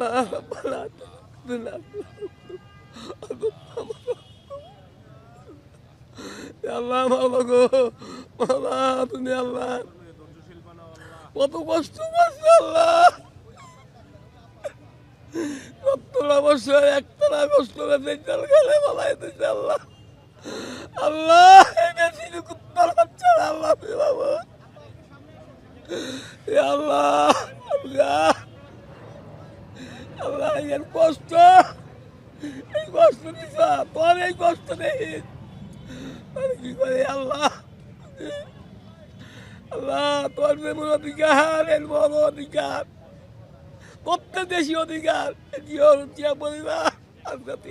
আল্লাহ আল্লাহ মাওলা গো মাওলা তুমি আল্লাহ কত কষ্ট করছে আল্লাহ 70 বছর একতলা কষ্ট করে জল খেলে বলাই দিচ্ছে আল্লাহ আল্লাহ বেশি কুত্তার বাচ্চা আল্লাহ বাবু আল্লাহ আল্লাহ আল্লাহ এর কষ্ট এই কষ্ট দিছা তোর এই কষ্ট নেই কি করে আল্লাহ আল্লাহ তোর মেমন অধিকার এর বড় অধিকার প্রত্যেক দেশি অধিকার জিয়া পরিবার আজকে